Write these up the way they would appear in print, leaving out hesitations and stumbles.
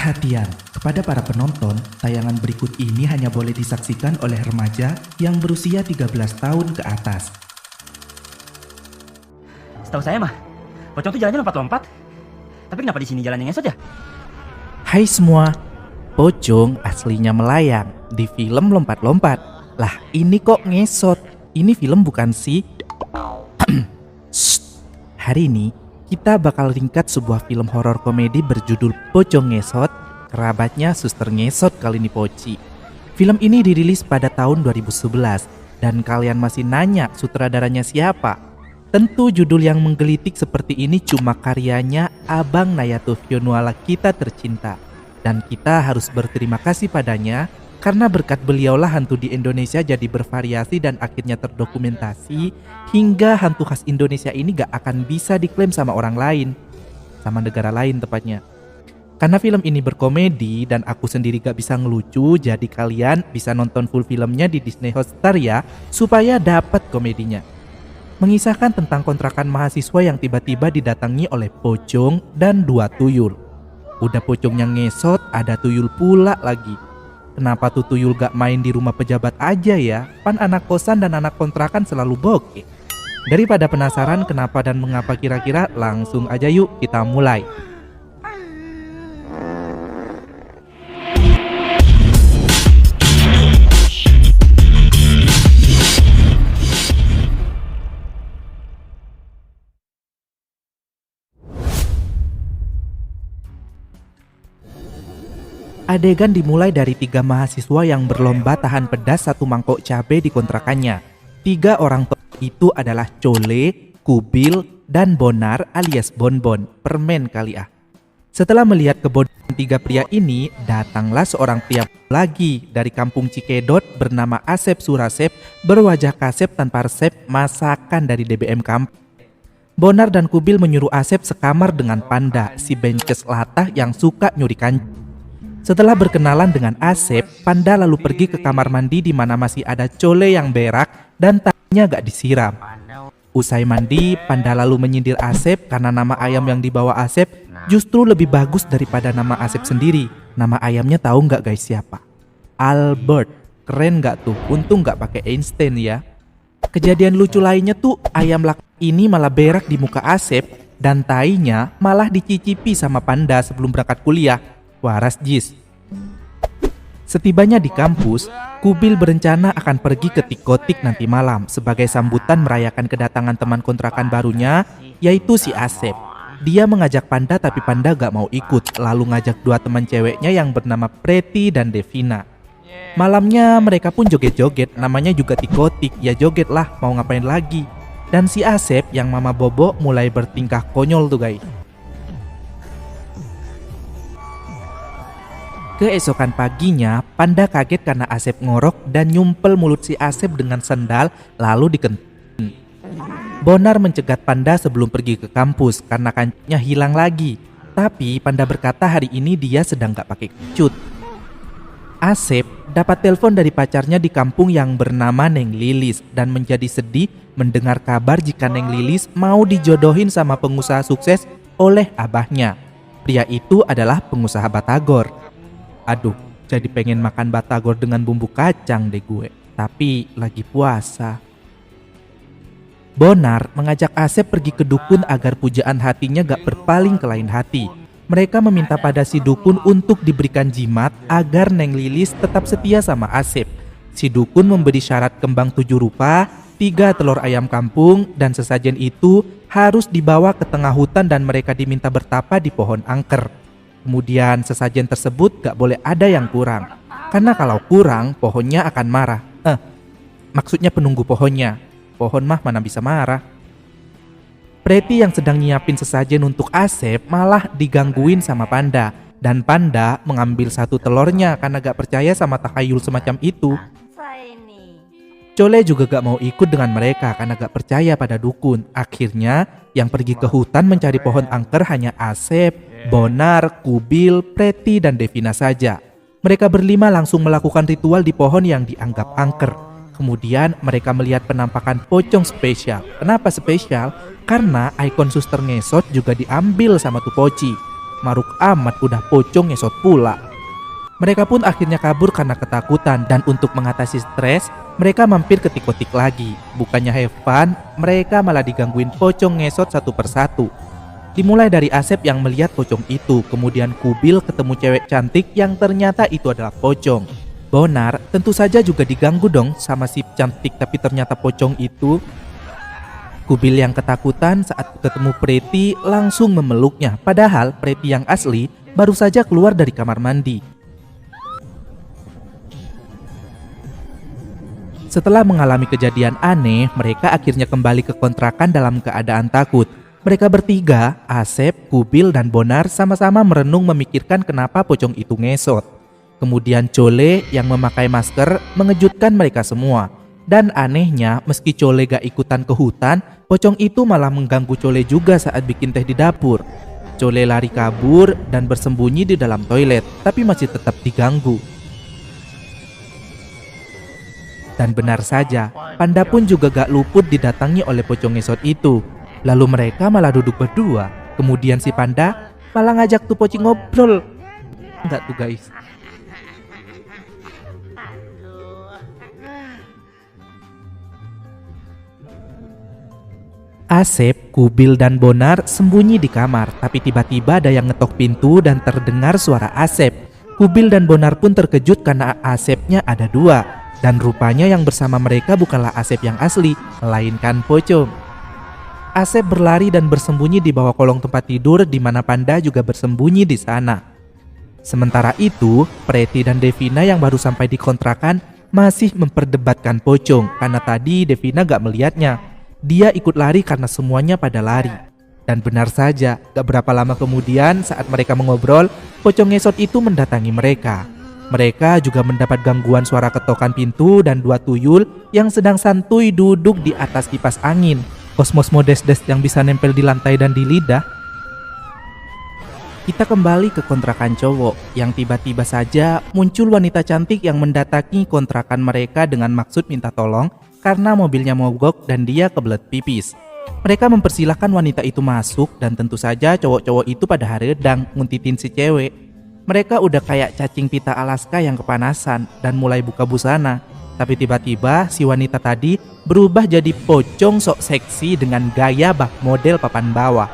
Perhatian, kepada para penonton, tayangan berikut ini hanya boleh disaksikan oleh remaja yang berusia 13 tahun ke atas. Setahu saya mah, pocong tuh jalannya lompat-lompat. Tapi kenapa di sini jalannya ngesot ya? Hai semua, pocong aslinya melayang, di film lompat-lompat. Lah ini kok ngesot, ini film bukan sih? Hari ini kita bakal ringkat sebuah film horor komedi berjudul Pocong Ngesot, kerabatnya suster ngesot kali ini Poci. Film ini dirilis pada tahun 2011 dan kalian masih nanya sutradaranya siapa? Tentu judul yang menggelitik seperti ini cuma karyanya Abang Nayato Fionuala kita tercinta. Dan kita harus berterima kasih padanya karena berkat beliaulah hantu di Indonesia jadi bervariasi dan akhirnya terdokumentasi hingga hantu khas Indonesia ini gak akan bisa diklaim sama orang lain, sama negara lain tepatnya. Karena film ini berkomedi dan aku sendiri gak bisa ngelucu, jadi kalian bisa nonton full filmnya di Disney Hotstar ya, supaya dapat komedinya. Mengisahkan tentang kontrakan mahasiswa yang tiba-tiba didatangi oleh pocong dan 2 tuyul. Udah pocongnya ngesot, ada tuyul pula lagi. Kenapa tuh tuyul gak main di rumah pejabat aja ya? Pan anak kosan dan anak kontrakan selalu bokeh. Daripada penasaran kenapa dan mengapa kira-kira, langsung aja yuk kita mulai. Adegan dimulai dari 3 mahasiswa yang berlomba tahan pedas 1 mangkok cabai di kontrakannya. 3 orang itu adalah Cole, Kubil, dan Bonar alias Bonbon, permen kali ah. Setelah melihat kebodohan 3 pria ini, datanglah seorang pria lagi dari kampung Cikedot bernama Asep Surasep, berwajah kasep tanpa resep, masakan dari DBM kampung. Bonar dan Kubil menyuruh Asep sekamar dengan Panda, si bences latah yang suka nyuri kancing. Setelah berkenalan dengan Asep, Panda lalu pergi ke kamar mandi di mana masih ada Cole yang berak dan tangannya gak disiram. Usai mandi, Panda lalu menyindir Asep karena nama ayam yang dibawa Asep justru lebih bagus daripada nama Asep sendiri. Nama ayamnya tahu gak guys siapa? Albert. Keren gak tuh? Untung gak pakai Einstein ya. Kejadian lucu lainnya tuh ayam laki ini malah berak di muka Asep dan tainya malah dicicipi sama Panda sebelum berangkat kuliah. Waras jis. Setibanya di kampus, Kubil berencana akan pergi ke Tikotik nanti malam sebagai sambutan merayakan kedatangan teman kontrakan barunya, yaitu si Asep. Dia mengajak Panda tapi Panda gak mau ikut, lalu ngajak 2 teman ceweknya yang bernama Preti dan Devina. Malamnya mereka pun joget-joget, namanya juga Tikotik, ya joget lah mau ngapain lagi. Dan si Asep yang mama bobo mulai bertingkah konyol tuh guys. Keesokan paginya, Panda kaget karena Asep ngorok dan nyumpel mulut si Asep dengan sendal lalu dikentin. Bonar mencegat Panda sebelum pergi ke kampus karena kancingnya hilang lagi. Tapi Panda berkata hari ini dia sedang gak pakai kecut. Asep dapat telepon dari pacarnya di kampung yang bernama Neng Lilis dan menjadi sedih mendengar kabar jika Neng Lilis mau dijodohin sama pengusaha sukses oleh abahnya. Pria itu adalah pengusaha batagor. Aduh, jadi pengen makan batagor dengan bumbu kacang deh gue. Tapi lagi puasa. Bonar mengajak Asep pergi ke dukun agar pujaan hatinya gak berpaling ke lain hati. Mereka meminta pada si dukun untuk diberikan jimat agar Neng Lilis tetap setia sama Asep. Si dukun memberi syarat kembang 7 rupa, 3 telur ayam kampung, dan sesajen itu harus dibawa ke tengah hutan dan mereka diminta bertapa di pohon angker. Kemudian sesajen tersebut gak boleh ada yang kurang. Karena kalau kurang, pohonnya akan marah. Maksudnya penunggu pohonnya. Pohon mah mana bisa marah. Preti yang sedang nyiapin sesajen untuk Asep malah digangguin sama Panda. Dan Panda mengambil 1 telurnya karena gak percaya sama tahayul semacam itu. Cole juga gak mau ikut dengan mereka karena gak percaya pada dukun. Akhirnya yang pergi ke hutan mencari pohon angker hanya Asep, Bonar, Kubil, Preti, dan Devina saja. Mereka berlima langsung melakukan ritual di pohon yang dianggap angker. Kemudian mereka melihat penampakan pocong spesial. Kenapa spesial? Karena ikon suster ngesot juga diambil sama tuh Poci. maruk amat udah pocong ngesot pula. Mereka pun akhirnya kabur karena ketakutan dan untuk mengatasi stres, mereka mampir ke tikotik lagi. Bukannya have fun, mereka malah digangguin pocong ngesot satu persatu. Dimulai dari Asep yang melihat pocong itu, kemudian Kubil ketemu cewek cantik yang ternyata itu adalah pocong. Bonar tentu saja juga diganggu dong sama si cantik tapi ternyata pocong itu. Kubil yang ketakutan saat ketemu Preti langsung memeluknya, padahal Preti yang asli baru saja keluar dari kamar mandi. Setelah mengalami kejadian aneh, mereka akhirnya kembali ke kontrakan dalam keadaan takut. Mereka bertiga, Asep, Kubil, dan Bonar sama-sama merenung memikirkan kenapa pocong itu ngesot. Kemudian Cole yang memakai masker mengejutkan mereka semua. Dan anehnya, meski Cole gak ikutan ke hutan, pocong itu malah mengganggu Cole juga saat bikin teh di dapur. Cole lari kabur dan bersembunyi di dalam toilet, tapi masih tetap diganggu. Dan benar saja, Panda pun juga gak luput didatangi oleh pocong ngesot itu. Lalu mereka malah duduk berdua. Kemudian si Panda malah ngajak tuh pocong ngobrol. Enggak tuh guys. Asep, Kubil, dan Bonar sembunyi di kamar. Tapi tiba-tiba ada yang ngetok pintu dan terdengar suara Asep. Kubil dan Bonar pun terkejut karena Asepnya ada dua. Dan rupanya yang bersama mereka bukanlah Asep yang asli, melainkan pocong. Asep berlari dan bersembunyi di bawah kolong tempat tidur di mana Panda juga bersembunyi di sana. Sementara itu, Preti dan Devina yang baru sampai di kontrakan masih memperdebatkan pocong karena tadi Devina gak melihatnya. Dia ikut lari karena semuanya pada lari. Dan benar saja, gak berapa lama kemudian saat mereka mengobrol, pocong ngesot itu mendatangi mereka. Mereka juga mendapat gangguan suara ketokan pintu dan dua tuyul yang sedang santuy duduk di atas kipas angin. Kosmos Modesdes yang bisa nempel di lantai dan di lidah. Kita kembali ke kontrakan cowok yang tiba-tiba saja muncul wanita cantik yang mendatangi kontrakan mereka dengan maksud minta tolong karena mobilnya mogok dan dia kebelet pipis. Mereka mempersilahkan wanita itu masuk dan tentu saja cowok-cowok itu pada haredang nguntitin si cewek. Mereka udah kayak cacing pita Alaska yang kepanasan dan mulai buka busana. Tapi tiba-tiba si wanita tadi berubah jadi pocong sok seksi dengan gaya bak model papan bawah.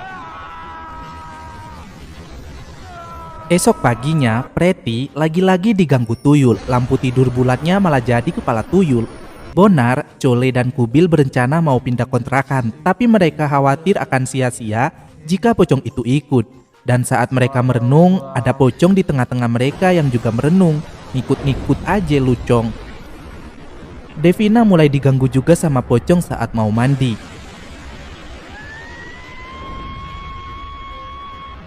Esok paginya, Preti lagi-lagi diganggu tuyul. Lampu tidur bulatnya malah jadi kepala tuyul. Bonar, Cole, dan Kubil berencana mau pindah kontrakan, tapi mereka khawatir akan sia-sia jika pocong itu ikut. Dan saat mereka merenung, ada pocong di tengah-tengah mereka yang juga merenung. Ngikut-ngikut aja lucong. Devina mulai diganggu juga sama pocong saat mau mandi.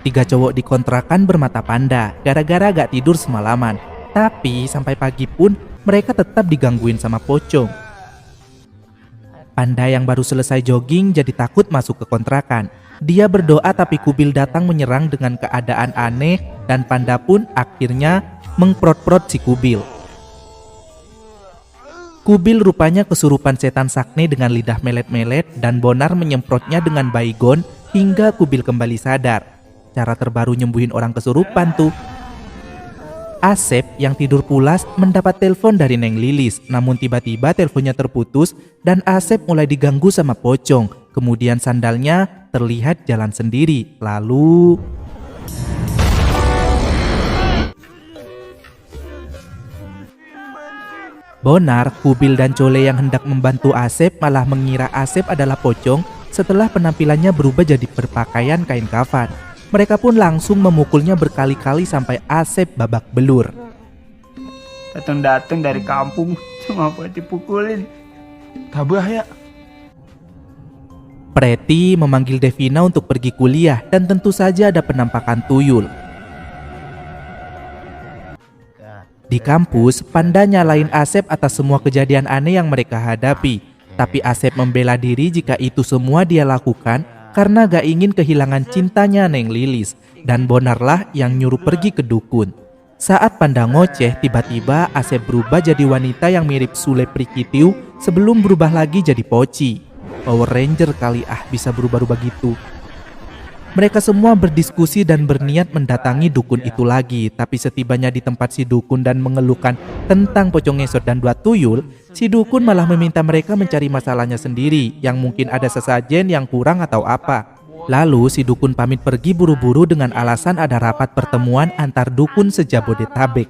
3 cowok di kontrakan bermata panda gara-gara gak tidur semalaman. Tapi sampai pagi pun mereka tetap digangguin sama pocong. Panda yang baru selesai jogging jadi takut masuk ke kontrakan. Dia berdoa tapi Kubil datang menyerang dengan keadaan aneh dan Panda pun akhirnya mengprot-prot si Kubil. Kubil rupanya kesurupan setan Sakne dengan lidah melet-melet dan Bonar menyemprotnya dengan baygon hingga Kubil kembali sadar. Cara terbaru nyembuhin orang kesurupan tuh. Asep yang tidur pulas mendapat telepon dari Neng Lilis, namun tiba-tiba teleponnya terputus dan Asep mulai diganggu sama pocong. Kemudian sandalnya terlihat jalan sendiri. Lalu Bonar, Kubil, dan Cole yang hendak membantu Asep malah mengira Asep adalah pocong setelah penampilannya berubah jadi berpakaian kain kafan. Mereka pun langsung memukulnya berkali-kali sampai Asep babak belur. Datang-datang dari kampung cuma buat dipukulin. Tabah ya. Preti memanggil Devina untuk pergi kuliah dan tentu saja ada penampakan tuyul. Di kampus, Panda nyalain Asep atas semua kejadian aneh yang mereka hadapi. Tapi Asep membela diri jika itu semua dia lakukan karena gak ingin kehilangan cintanya Neng Lilis. Dan Bonarlah yang nyuruh pergi ke dukun. Saat Panda ngoceh, tiba-tiba Asep berubah jadi wanita yang mirip Sule Prikitiu sebelum berubah lagi jadi Poci. Power Ranger kali bisa berubah-ubah gitu. Mereka semua berdiskusi dan berniat mendatangi dukun itu lagi. Tapi setibanya di tempat si dukun dan mengeluhkan tentang pocong ngesot dan dua tuyul, si dukun malah meminta mereka mencari masalahnya sendiri, yang mungkin ada sesajen yang kurang atau apa. Lalu si dukun pamit pergi buru-buru dengan alasan ada rapat pertemuan antar dukun sejabodetabek.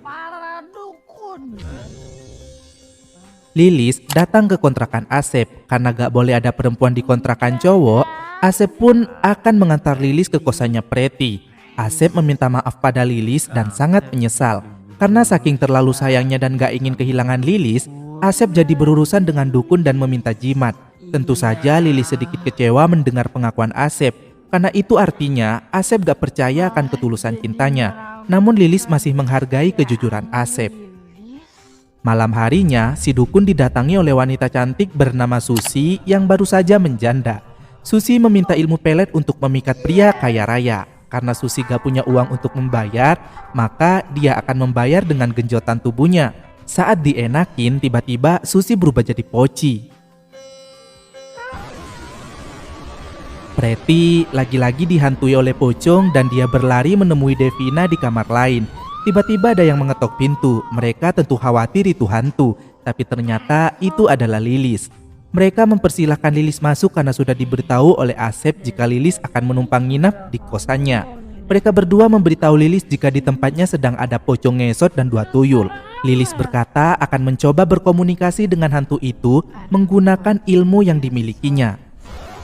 Lilis datang ke kontrakan Asep. Karena gak boleh ada perempuan di kontrakan cowok, Asep pun akan mengantar Lilis ke kosannya Preti. Asep meminta maaf pada Lilis dan sangat menyesal. Karena saking terlalu sayangnya dan gak ingin kehilangan Lilis, Asep jadi berurusan dengan dukun dan meminta jimat. Tentu saja Lilis sedikit kecewa mendengar pengakuan Asep, karena itu artinya Asep gak percaya akan ketulusan cintanya. Namun Lilis masih menghargai kejujuran Asep. Malam harinya, si dukun didatangi oleh wanita cantik bernama Susi yang baru saja menjanda. Susi meminta ilmu pelet untuk memikat pria kaya raya. Karena Susi gak punya uang untuk membayar, maka dia akan membayar dengan genjotan tubuhnya. Saat dienakin, tiba-tiba Susi berubah jadi poci. Preti lagi-lagi dihantui oleh pocong dan dia berlari menemui Devina di kamar lain. Tiba-tiba ada yang mengetok pintu. Mereka tentu khawatir itu hantu, tapi ternyata itu adalah Lilis. Mereka mempersilahkan Lilis masuk karena sudah diberitahu oleh Asep jika Lilis akan menumpang nginap di kosannya. Mereka berdua memberitahu Lilis jika di tempatnya sedang ada pocong ngesot dan dua tuyul. Lilis berkata akan mencoba berkomunikasi dengan hantu itu menggunakan ilmu yang dimilikinya.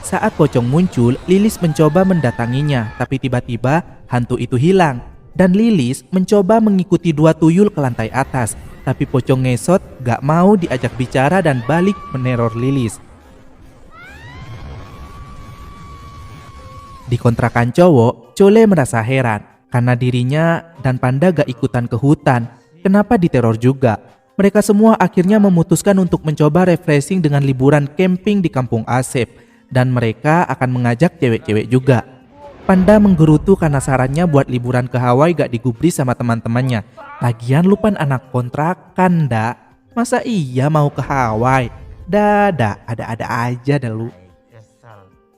Saat pocong muncul, Lilis mencoba mendatanginya, tapi tiba-tiba hantu itu hilang. Dan Lilis mencoba mengikuti dua tuyul ke lantai atas, tapi pocong ngesot gak mau diajak bicara dan balik meneror Lilis. Di kontrakan cowok, Chole merasa heran karena dirinya dan Panda gak ikutan ke hutan. Kenapa diteror juga? Mereka semua akhirnya memutuskan untuk mencoba refreshing dengan liburan camping di kampung Asep, dan mereka akan mengajak cewek-cewek juga. Panda menggerutu karena sarannya buat liburan ke Hawaii gak digubris sama teman-temannya. Lagian lupan anak kontrakan, dak. Masa iya mau ke Hawaii? Dada, ada-ada aja dah lu.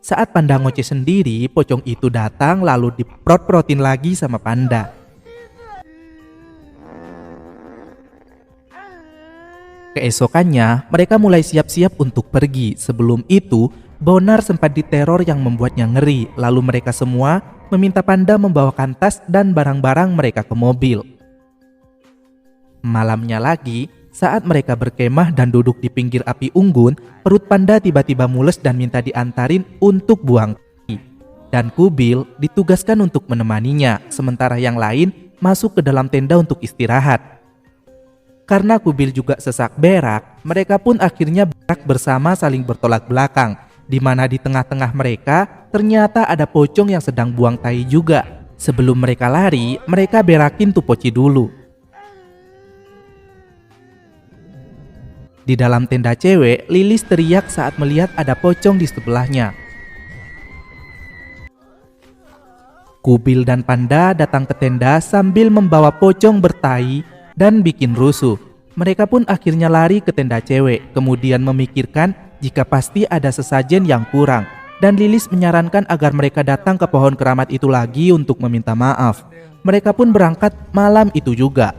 Saat Panda ngoceh sendiri, pocong itu datang lalu diprot-protin lagi sama Panda. Keesokannya, mereka mulai siap-siap untuk pergi. Sebelum itu, Bonar sempat diteror yang membuatnya ngeri. Lalu mereka semua meminta Panda membawakan tas dan barang-barang mereka ke mobil. Malamnya lagi, saat mereka berkemah dan duduk di pinggir api unggun, perut Panda tiba-tiba mules dan minta diantarin untuk buang pipis. Dan Kubil ditugaskan untuk menemaninya, sementara yang lain masuk ke dalam tenda untuk istirahat. Karena Kubil juga sesak berak, mereka pun akhirnya berak bersama saling bertolak belakang, di mana di tengah-tengah mereka ternyata ada pocong yang sedang buang tai juga. Sebelum mereka lari, mereka berakin tuh poci dulu. Di dalam tenda cewek, Lilis teriak saat melihat ada pocong di sebelahnya. Kubil dan Panda datang ke tenda sambil membawa pocong bertai dan bikin rusuh. Mereka pun akhirnya lari ke tenda cewek, kemudian memikirkan jika pasti ada sesajen yang kurang. Dan Lilis menyarankan agar mereka datang ke pohon keramat itu lagi untuk meminta maaf. Mereka pun berangkat malam itu juga.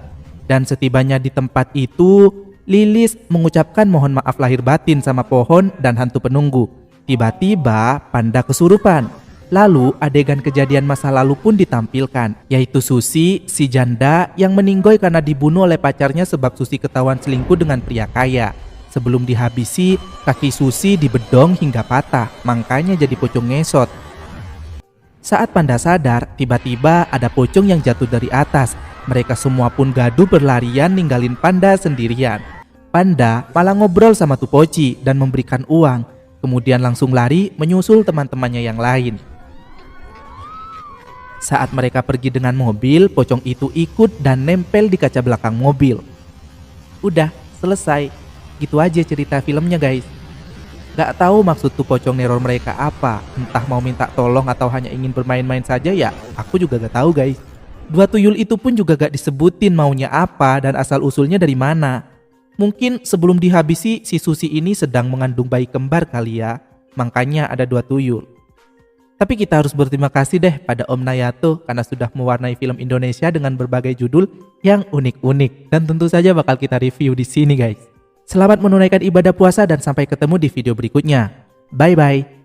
Dan setibanya di tempat itu, Lilis mengucapkan mohon maaf lahir batin sama pohon dan hantu penunggu. Tiba-tiba Panda kesurupan. Lalu adegan kejadian masa lalu pun ditampilkan, yaitu Susi, si janda yang meninggoy karena dibunuh oleh pacarnya sebab Susi ketahuan selingkuh dengan pria kaya. Sebelum dihabisi, kaki Susi dibedong hingga patah, makanya jadi pocong ngesot. Saat Panda sadar, tiba-tiba ada pocong yang jatuh dari atas. Mereka semua pun gaduh berlarian ninggalin Panda sendirian. Panda malah ngobrol sama tuh poci dan memberikan uang. Kemudian langsung lari menyusul teman-temannya yang lain. Saat mereka pergi dengan mobil, pocong itu ikut dan nempel di kaca belakang mobil. Udah, selesai. Gitu aja cerita filmnya guys. Gak tahu maksud tuh pocong neror mereka apa. Entah mau minta tolong atau hanya ingin bermain-main saja ya. Aku juga gak tahu guys. Dua tuyul itu pun juga gak disebutin maunya apa dan asal usulnya dari mana. Mungkin sebelum dihabisi si Susi ini sedang mengandung bayi kembar kali ya. Makanya ada dua tuyul. Tapi kita harus berterima kasih deh pada Om Nayato karena sudah mewarnai film Indonesia dengan berbagai judul yang unik-unik. Dan tentu saja bakal kita review di sini guys. Selamat menunaikan ibadah puasa dan sampai ketemu di video berikutnya. Bye-bye.